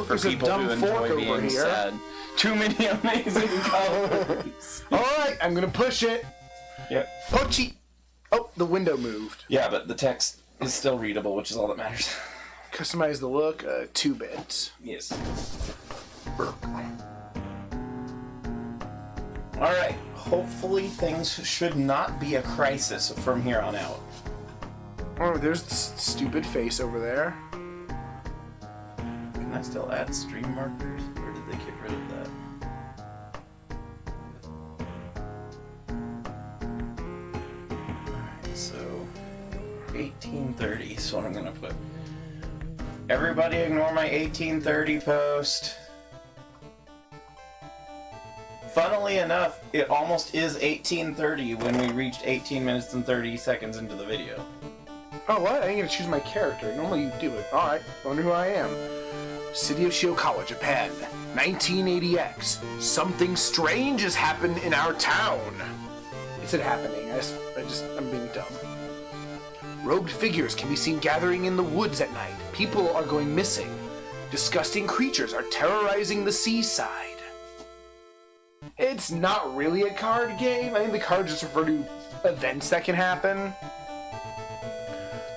for people who enjoy being sad. Too many amazing colors. Alright, I'm gonna push it. Yep. Puchy! Oh, the window moved. Yeah, but the text is still readable, which is all that matters. Customize the look, 2-bit. Yes. Alright, hopefully things should not be a crisis from here on out. Oh, there's the stupid face over there. Can I still add stream markers, or did they get rid of that? Alright, so 1830 is what I'm gonna put. Everybody ignore my 1830 post. Funnily enough, it almost is 1830 when we reached 18 minutes and 30 seconds into the video. Oh, what? I ain't gonna choose my character. Normally you do it. Alright, wonder who I am. City of Shiokawa, Japan. 1980X. Something strange has happened in our town. It said happening. I'm being dumb. Robed figures can be seen gathering in the woods at night. People are going missing. Disgusting creatures are terrorizing the seaside. It's not really a card game. I think the cards just refer to events that can happen.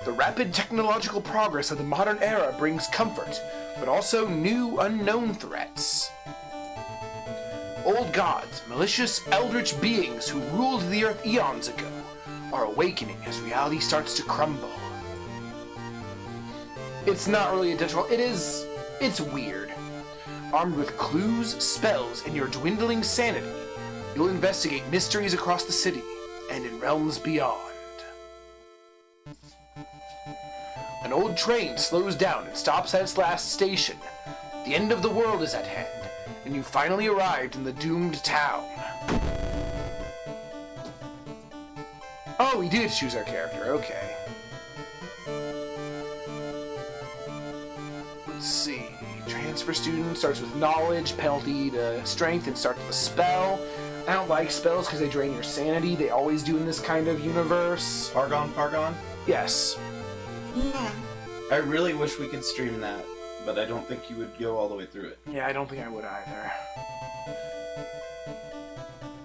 The rapid technological progress of the modern era brings comfort, but also new unknown threats. Old gods, malicious eldritch beings who ruled the earth eons ago, are awakening as reality starts to crumble. It's not really intentional. It's weird. Armed with clues, spells, and your dwindling sanity, you'll investigate mysteries across the city and in realms beyond. An old train slows down and stops at its last station. The end of the world is at hand, and you finally arrived in the doomed town. Oh, we did choose our character, okay. Let's see. Transfer student starts with knowledge, penalty to strength, and starts with a spell. I don't like spells because they drain your sanity. They always do in this kind of universe. Pargon? Yes. I really wish we could stream that, but I don't think you would go all the way through it. Yeah, I don't think I would either.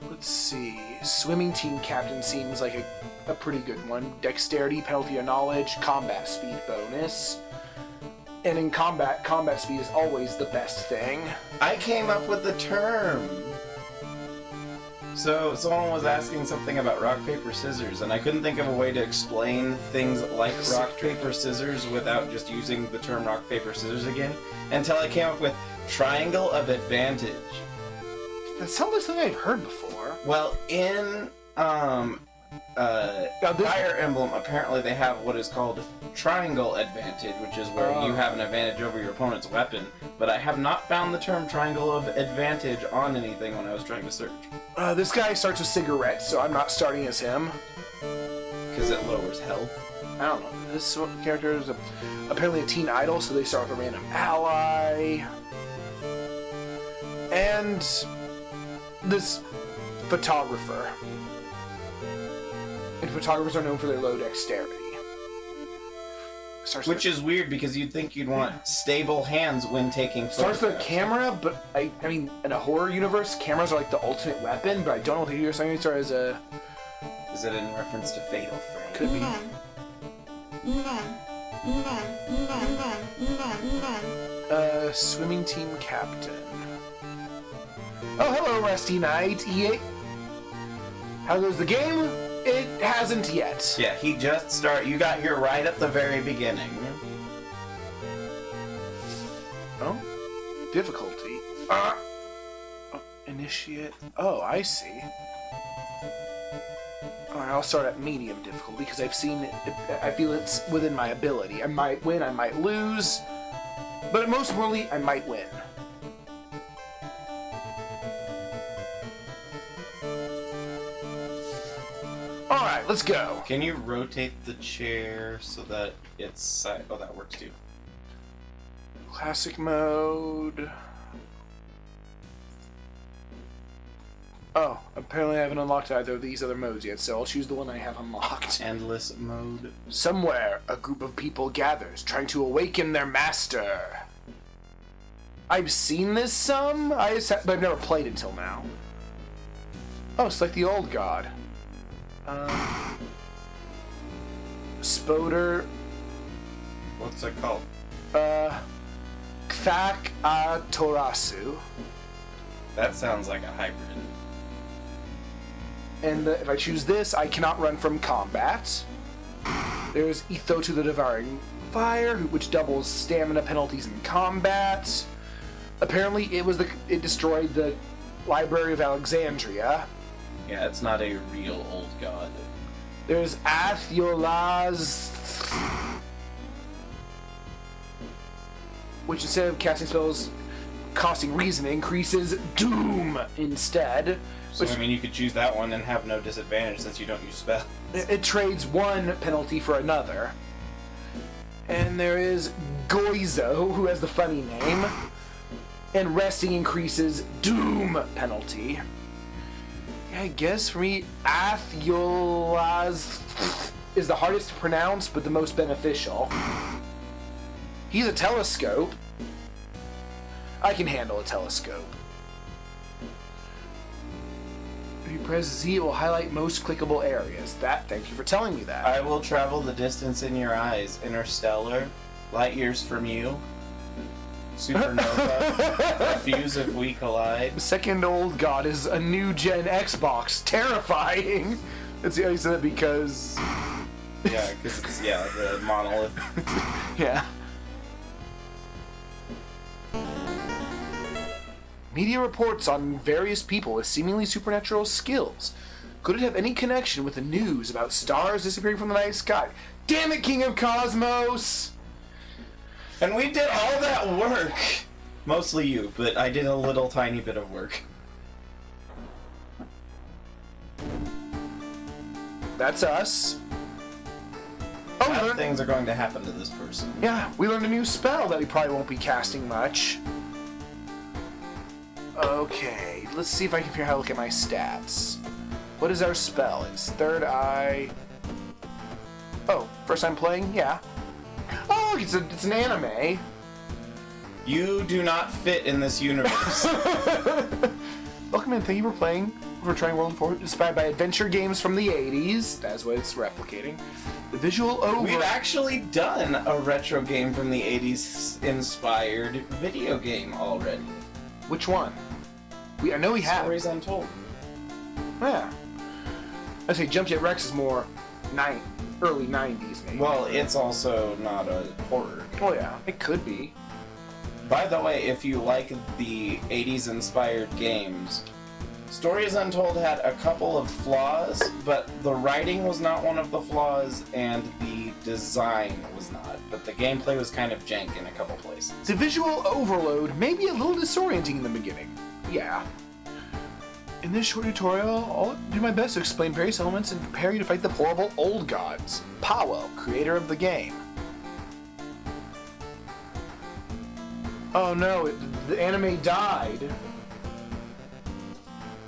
Let's see. Swimming team captain seems like a pretty good one. Dexterity, penalty of knowledge, combat speed bonus. And in combat speed is always the best thing. I came up with the term! So, someone was asking something about rock, paper, scissors, and I couldn't think of a way to explain things like rock, paper, scissors without just using the term rock, paper, scissors again, until I came up with triangle of advantage. That sounds like something I've heard before. Well, in Fire Emblem, apparently they have what is called triangle advantage, which is where you have an advantage over your opponent's weapon, but I have not found the term triangle of advantage on anything when I was trying to search. This guy starts with cigarettes, so I'm not starting as him. Because it lowers health? I don't know. This character is apparently a teen idol, so they start with a random ally. And this photographer. And photographers are known for their low dexterity. Which is weird because you'd think you'd want stable hands when taking photographs. Starts with a camera, but I mean, in a horror universe, cameras are like the ultimate weapon, but I don't know if you're saying start as a... Is it in reference to Fatal Frame? Could be. Swimming team captain. Oh, hello, Rusty Knight. How goes the game? It hasn't yet. Yeah, he just started. You got here right at the very beginning. Oh? Difficulty. Initiate. Oh, I see. Alright, I'll start at medium difficulty because I've seen it. I feel it's within my ability. I might win, I might lose, but most importantly, I might win. Alright, let's go. Can you rotate the chair so that it's side? Oh, that works too. Classic mode. Oh, apparently I haven't unlocked either of these other modes yet, so I'll choose the one I have unlocked. Endless mode. Somewhere, a group of people gathers, trying to awaken their master. I've seen this some, but I've never played until now. Oh, it's like the old god. Spoder. What's it called? Kthak Torasu. That sounds like a hybrid. And if I choose this, I cannot run from combat. There's Ethotu the Devouring Fire, which doubles stamina penalties in combat. Apparently, it destroyed the Library of Alexandria. Yeah, it's not a real old god. There's Athiolaz, which instead of casting spells costing reason, increases doom instead. So, I mean, you could choose that one and have no disadvantage since you don't use spell. It trades one penalty for another. And there is Goizo, who has the funny name. And resting increases doom penalty. Yeah, I guess for me, Athiolaz is the hardest to pronounce, but the most beneficial. He's a telescope. I can handle a telescope. If you press Z, it will highlight most clickable areas. Thank you for telling me that. I will travel the distance in your eyes. Interstellar, light years from you. Supernova, a fuse if we collide. The second old god is a new gen Xbox. Terrifying. That's the only said that because. Yeah, because it's the monolith. Yeah. Media reports on various people with seemingly supernatural skills. Could it have any connection with the news about stars disappearing from the night sky? Damn it, King of Cosmos! And we did all that work! Mostly you, but I did a little tiny bit of work. That's us. Oh, Bad things are going to happen to this person. Yeah, we learned a new spell that we probably won't be casting much. Okay, let's see if I can figure out how to look at my stats. What is our spell? It's Third Eye. Oh, first time playing? Yeah. Oh, look, it's an anime. You do not fit in this universe. Welcome in, thank you for playing. We're trying World of Warcraft, inspired by adventure games from the 80s. That's what it's replicating. The visual over. We've actually done a retro game from the 80s inspired video game already. Which one? I know we have. Stories Untold. Yeah. I say Jump Jet Rex is more early 90s, maybe. Well, it's also not a horror. Oh yeah, it could be. By the way, if you like the 80s inspired games, Stories Untold had a couple of flaws, but the writing was not one of the flaws, and the design was not. But the gameplay was kind of jank in a couple places. The visual overload may be a little disorienting in the beginning. Yeah. In this short tutorial, I'll do my best to explain various elements and prepare you to fight the horrible old gods. Powell, creator of the game. Oh no, the anime died.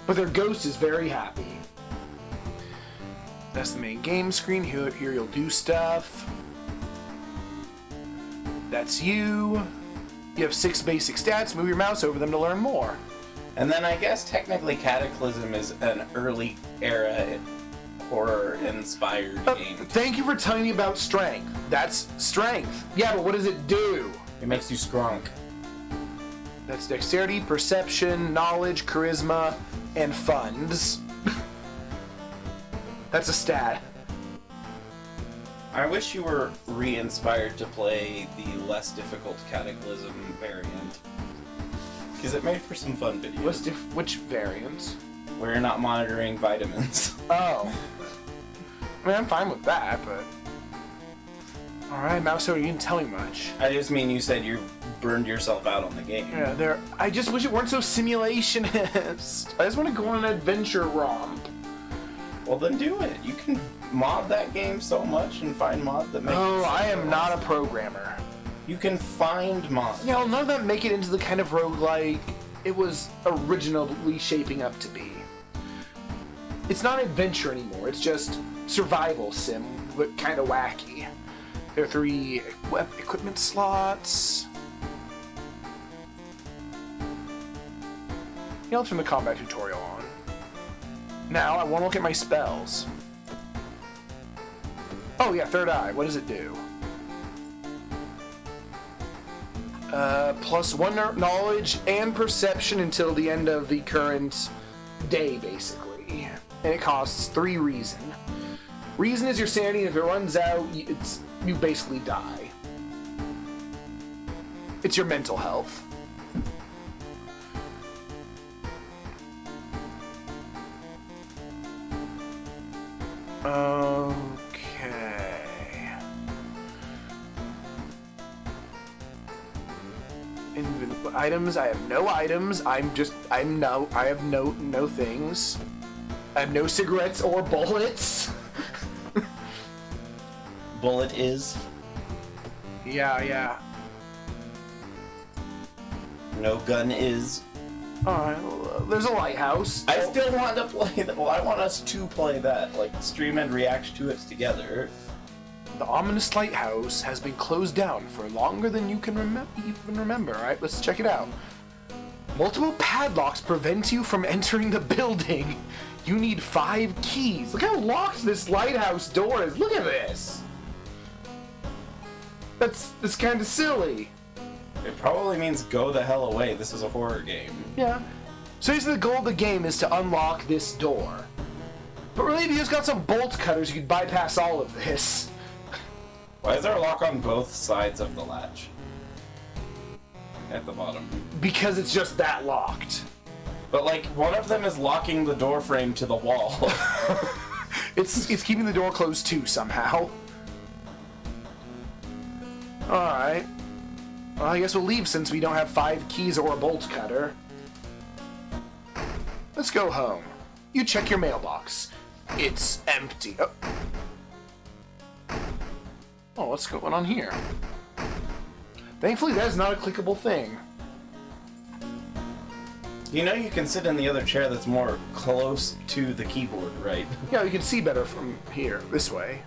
But their ghost is very happy. That's the main game screen. Here you'll do stuff. That's you. You have 6 basic stats. Move your mouse over them to learn more. And then I guess technically Cataclysm is an early era horror-inspired game. Thank you for telling me about strength. That's strength. Yeah, but what does it do? It makes you strong. That's dexterity, perception, knowledge, charisma, and funds. That's a stat. I wish you were re-inspired to play the less difficult Cataclysm variant. Because it made for some fun videos. Which variants? Where you're not monitoring vitamins. Oh. I mean, I'm fine with that, but... Alright, Mouse, you didn't tell me much. I just mean you said you burned yourself out on the game. Yeah, I just wish it weren't so simulationist. I just want to go on an adventure romp. Well, then do it. You can mod that game so much and find mods that make it. Oh, I am not a programmer. You can find mods. Yeah, none of them make it into the kind of roguelike it was originally shaping up to be. It's not adventure anymore. It's just survival sim, but kind of wacky. There are 3 equipment slots. Yeah, I'll turn the combat tutorial on. Now, I want to look at my spells. Oh yeah, third eye. What does it do? +1 knowledge and perception until the end of the current day, basically. And it costs 3 reason. Reason is your sanity, and if it runs out, you basically die. It's your mental health. Okay. Items. I have no items. I have no things. I have no cigarettes or bullets. Bullet is. Yeah. No gun is. Alright, well, there's a lighthouse. I still want to play that. Well, I want us to play that, like, stream and react to it together. The ominous lighthouse has been closed down for longer than you can even remember. Alright, let's check it out. Multiple padlocks prevent you from entering the building. You need 5 keys. Look how locked this lighthouse door is. Look at this. That's kind of silly. It probably means go the hell away. This is a horror game. Yeah. So basically the goal of the game is to unlock this door. But really, if you just got some bolt cutters, you could bypass all of this. Why is there a lock on both sides of the latch? At the bottom. Because it's just that locked. But, like, one of them is locking the door frame to the wall. It's keeping the door closed too, somehow. Alright. Well, I guess we'll leave since we don't have 5 keys or a bolt cutter. Let's go home. You check your mailbox. It's empty. Oh, what's going on here? Thankfully, that is not a clickable thing. You know you can sit in the other chair that's more close to the keyboard, right? Yeah, you can see better from here, this way.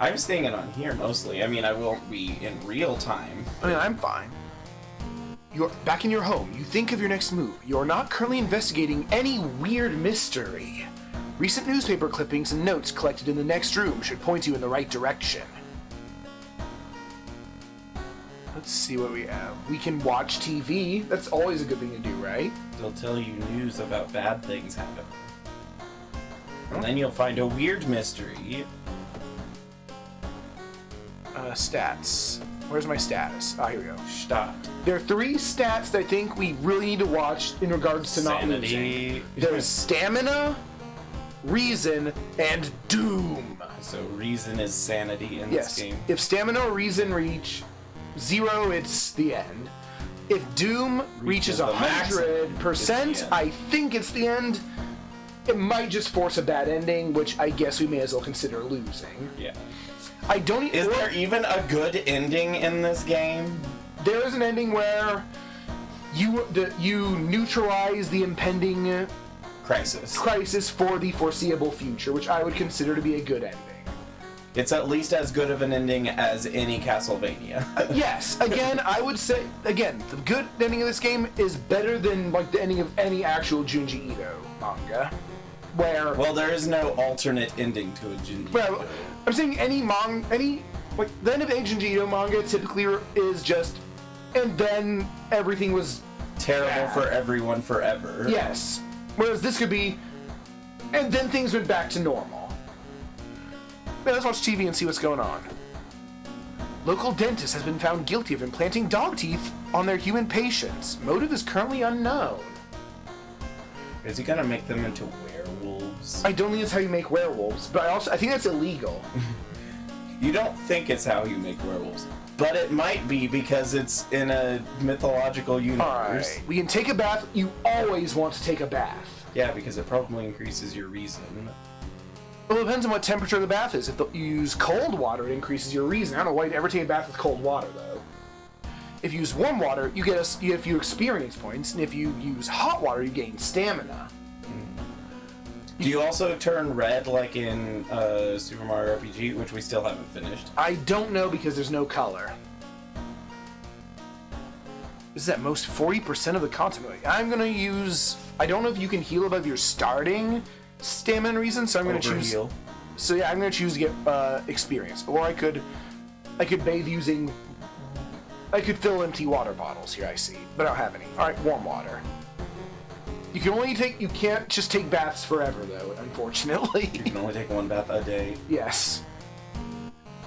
I'm staying it on here mostly. I mean, I won't be in real time. I mean, I'm fine. You're back in your home. You think of your next move. You're not currently investigating any weird mystery. Recent newspaper clippings and notes collected in the next room should point you in the right direction. Let's see what we have. We can watch TV. That's always a good thing to do, right? They'll tell you news about bad things happening. And then you'll find a weird mystery. Stats. Where's my status? Ah, here we go. Stopped. There are 3 stats that I think we really need to watch in regards to not losing. Sanity. There's stamina, reason, and doom. So reason is sanity in Yes. this game. If stamina or reason reach 0, it's the end. If doom reaches the maximum, 100%, it's the end. I think it's the end. It might just force a bad ending, which I guess we may as well consider losing. Yeah. I don't. Is there even a good ending in this game? There is an ending where you neutralize the impending Crisis. for the foreseeable future, which I would consider to be a good ending. It's at least as good of an ending as any Castlevania. Yes, again, I would say, the good ending of this game is better than like the ending of any actual Junji Ito manga. Where, Well, there is no alternate ending to a Junji well, Ito. I'm saying the end of any Junji Ito manga typically is just, and then everything was Terrible bad. for everyone forever. Yes. Whereas this could be, and then things went back to normal. Yeah, let's watch TV and see what's going on. Local dentist has been found guilty of implanting dog teeth on their human patients. Motive is currently unknown. Is he gonna make them into werewolves? I don't think that's how you make werewolves, but I think that's illegal. You don't think it's how you make werewolves, but it might be because it's in a mythological universe. Alright. We can take a bath. You always want to take a bath. Yeah, because it probably increases your reason. Well, it depends on what temperature the bath is. If you use cold water, it increases your reason. I don't know why you'd ever take a bath with cold water, though. If you use warm water, you get a few experience points, and if you use hot water, you gain stamina. Do you also turn red like in Super Mario RPG, which we still haven't finished? I don't know because there's no color. This is at most 40% of the content. I'm gonna use. I don't know if you can heal above your starting stamina reason, so I'm gonna choose. Overheal. So yeah, I'm gonna choose to get experience, or I could bathe using. I could fill empty water bottles here. I see, but I don't have any. All right, warm water. You can only take. You can't just take baths forever, though. Unfortunately. You can only take one bath a day. Yes.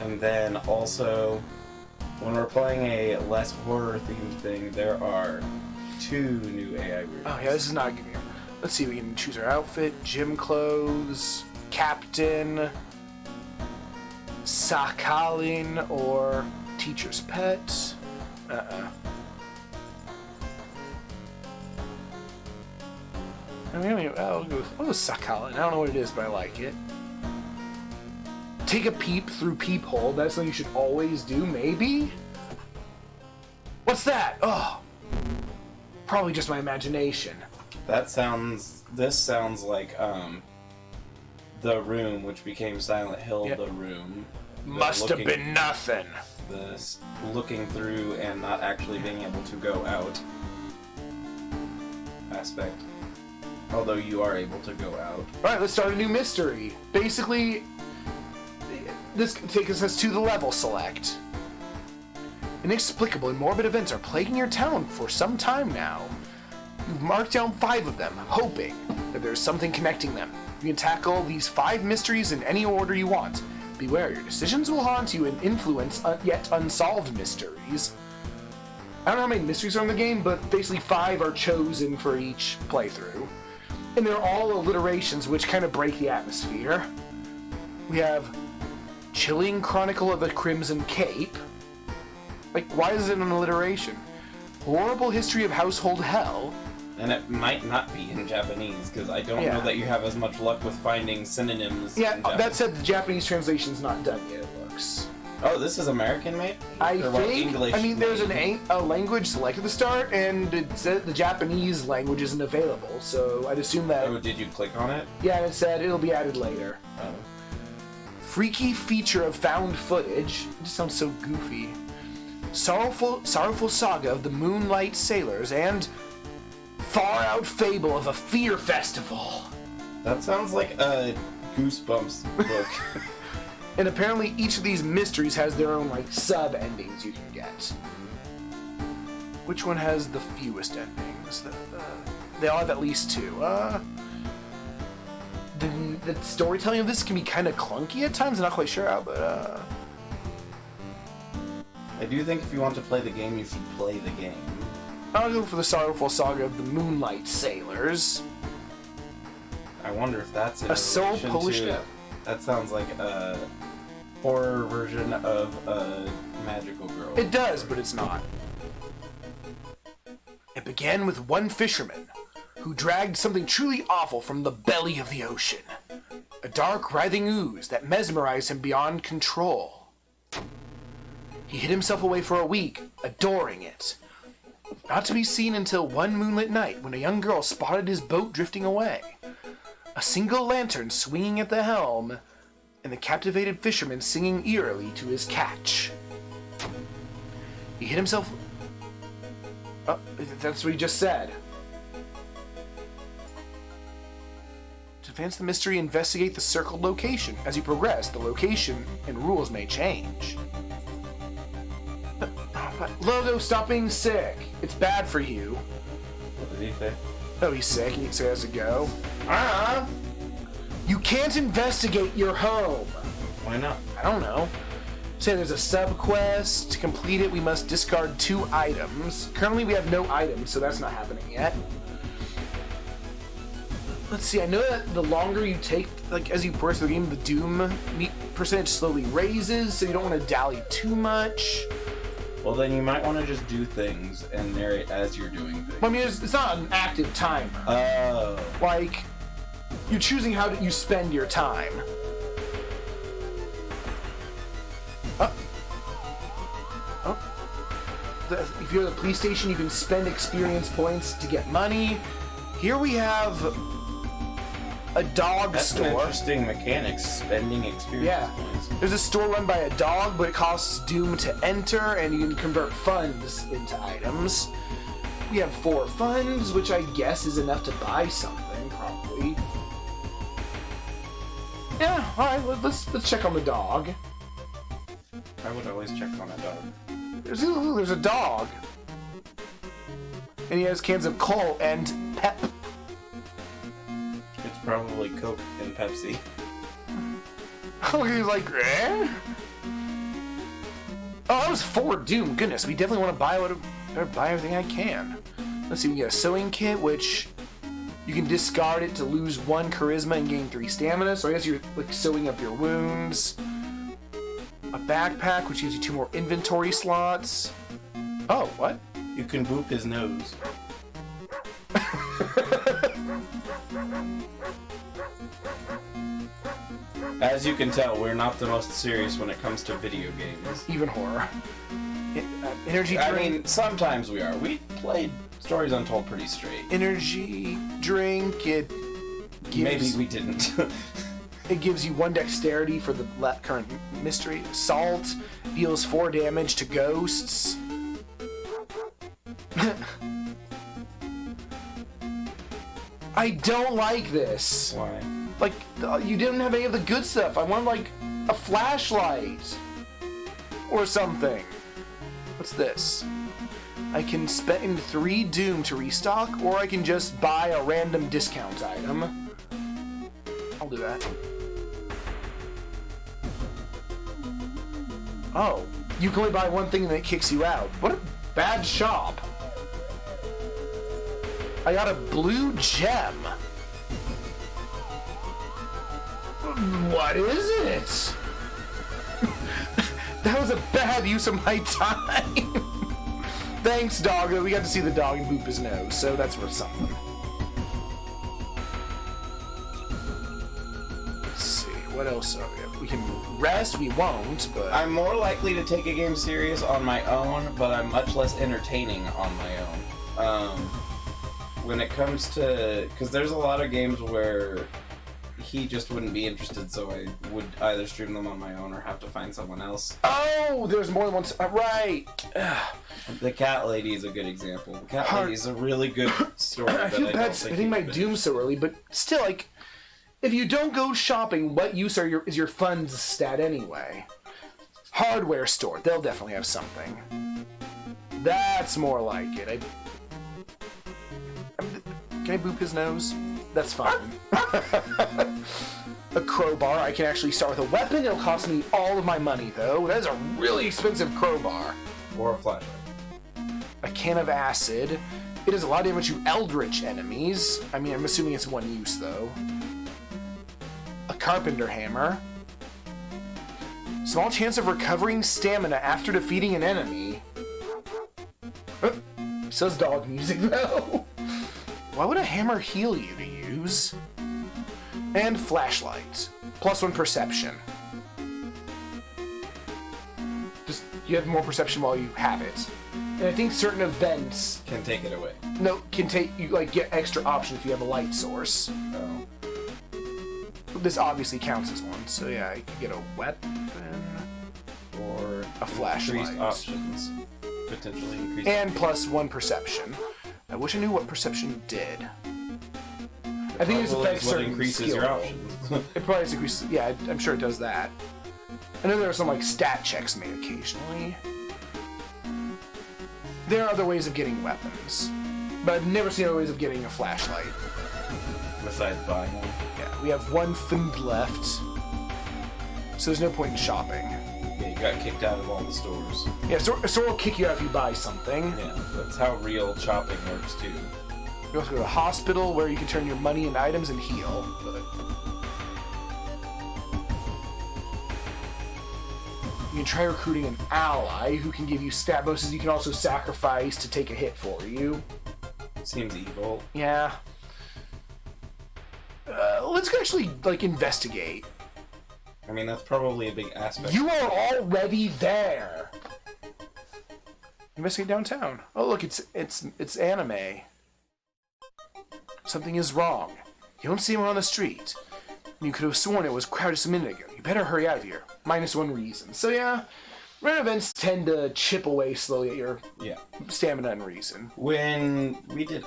And then also, when we're playing a less horror-themed thing, there are 2 new AI groups. Oh yeah, this is not giving. Let's see. We can choose our outfit, gym clothes, captain, Sakalin, or teacher's pet. I'll go with Sakalin. I don't know what it is, but I like it. Take a peep through peephole. That's something you should always do, maybe? What's that? Oh. Probably just my imagination. This sounds like, The Room, which became Silent Hill, Yeah. The Room. Must have been nothing. This looking through and not actually being able to go out aspect. Although you are able to go out. Alright, let's start a new mystery. Basically, this takes us to the level select. Inexplicable and morbid events are plaguing your town for some time now. You've marked down 5 of them, hoping that there's something connecting them. You can tackle these 5 mysteries in any order you want. Beware, your decisions will haunt you and influence yet unsolved mysteries. I don't know how many mysteries are in the game, but basically 5 are chosen for each playthrough. And they're all alliterations which kind of break the atmosphere. We have Chilling Chronicle of the Crimson Cape. Like, why is it an alliteration? Horrible History of Household Hell. And it might not be in Japanese, because I don't know that you have as much luck with finding synonyms Yeah, in Japanese. that said, the Japanese translation's not done yet, it looks. Oh, this is American made? I Or what, think, English I mean, there's made? a language selected at the start, and it said the Japanese language isn't available, so I'd assume that... Oh, did you click on it? Yeah, and it said it'll be added later. Oh. Freaky feature of found footage. It just sounds so goofy. Sorrowful saga of the Moonlight Sailors, and far out fable of a fear festival. That sounds like a Goosebumps book. And apparently each of these mysteries has their own, like, sub-endings you can get. Which one has the fewest endings? They all have at least 2. The storytelling of this can be kind of clunky at times. I'm not quite sure how, but, I do think if you want to play the game, you should play the game. I'll go for the Sorrowful Saga of the Moonlight Sailors. I wonder if that's in A soul relation Polish to... death. That sounds like a horror version of a magical girl. It does, but it's not. It began with one fisherman who dragged something truly awful from the belly of the ocean. A dark, writhing ooze that mesmerized him beyond control. He hid himself away for a week, adoring it. Not to be seen until one moonlit night when a young girl spotted his boat drifting away. A single lantern swinging at the helm, and the captivated fisherman singing eerily to his catch. He hid himself... Oh, that's what he just said. To advance the mystery, investigate the circled location. As you progress, the location and rules may change. But Logo, stop being sick. It's bad for you. What did he say? Oh, he's sick. He has to go. You can't investigate your home. Why not? I don't know. Say there's a sub-quest. To complete it, we must discard 2 items. Currently, we have no items, so that's not happening yet. Let's see, I know that the longer you take, like, as you progress through the game, the doom percentage slowly raises, so you don't want to dally too much. Well, then you might want to just do things and narrate as you're doing things. Well, I mean, it's not an active timer. Oh. Like, you're choosing how you spend your time. If you're at the police station, you can spend experience points to get money. Here we have a dog That's an store. interesting mechanic, spending experience Yeah. points. There's a store run by a dog, but it costs Doom to enter, and you can convert funds into items. We have 4 funds, which I guess is enough to buy something, probably. Yeah, alright, let's check on the dog. I would always check on a dog. There's a dog. And he has cans of coal and pep. It's probably Coke and Pepsi. He's like, eh? Oh, that was 4 Doom. Goodness, we definitely want to buy everything I can. Let's see, we get a sewing kit, which you can discard it to lose 1 charisma and gain 3 stamina. So I guess you're like sewing up your wounds. A backpack, which gives you 2 more inventory slots. Oh, what? You can boop his nose. As you can tell, we're not the most serious when it comes to video games. Even horror. Energy I drink. mean, sometimes we are. We played Stories Untold pretty straight. Energy drink. It gives, Maybe we didn't. It gives you 1 dexterity for the current mystery. Salt deals 4 damage to ghosts. I don't like this. Why? Like, you didn't have any of the good stuff. I want, like, a flashlight. Or something. What's this? I can spend 3 Doom to restock, or I can just buy a random discount item. I'll do that. Oh, you can only buy 1 thing and it kicks you out. What a bad shop. I got a blue gem. What is it? That was a bad use of my time. Thanks, dog. We got to see the dog and boop his nose, so that's worth something. Let's see, what else are we? We can rest, we won't, but... I'm more likely to take a game serious on my own, but I'm much less entertaining on my own. When it comes to... Because there's a lot of games where he just wouldn't be interested, so I would either stream them on my own or have to find someone else. Oh, there's more than one... Right. The Cat Lady is a good example. The Cat Lady is a really good story. I feel bad hitting my Doom so early, but still, like, if you don't go shopping, what use is your funds stat anyway? Hardware store, they'll definitely have something. That's more like it. Can I boop his nose? That's fine. A crowbar, I can actually start with a weapon. It'll cost me all of my money, though. That is a really expensive crowbar. Or a flashlight. A can of acid. It does a lot of damage to eldritch enemies. I mean, I'm assuming it's 1 use, though. A carpenter hammer. Small chance of recovering stamina after defeating an enemy. Says dog music, though. Why would a hammer heal you to use? And flashlight. +1 perception. Just, you have more perception while you have it. And I think certain events Can take it away. can take you like get extra options if you have a light source. Oh. This obviously counts as one, so yeah, you could get a weapon Or A flashlight. increased options. Potentially increased and +1 perception. I wish I knew what perception did. I think this affects what certain increases skill. your options. It probably increases. Yeah, I'm sure it does that. I know there are some like stat checks made occasionally. There are other ways of getting weapons, but I've never seen other ways of getting a flashlight. Besides buying one. Yeah, we have 1 fund left, so there's no point in shopping. Yeah, you got kicked out of all the stores. Yeah, a store will kick you out if you buy something. Yeah, that's how real shopping works too. You also go to the hospital where you can turn your money into items and heal. But you can try recruiting an ally who can give you stat bonuses you can also sacrifice to take a hit for you. Seems evil. Yeah. Let's actually, like, investigate. I mean, that's probably a big aspect. You are already there! Investigate downtown. Oh, look, it's anime. Something is wrong. You don't see him on the street. And you could have sworn it was crowded a minute ago. You better hurry out of here. -1 reason. So yeah, random events tend to chip away slowly at your Yeah. stamina and reason. When we did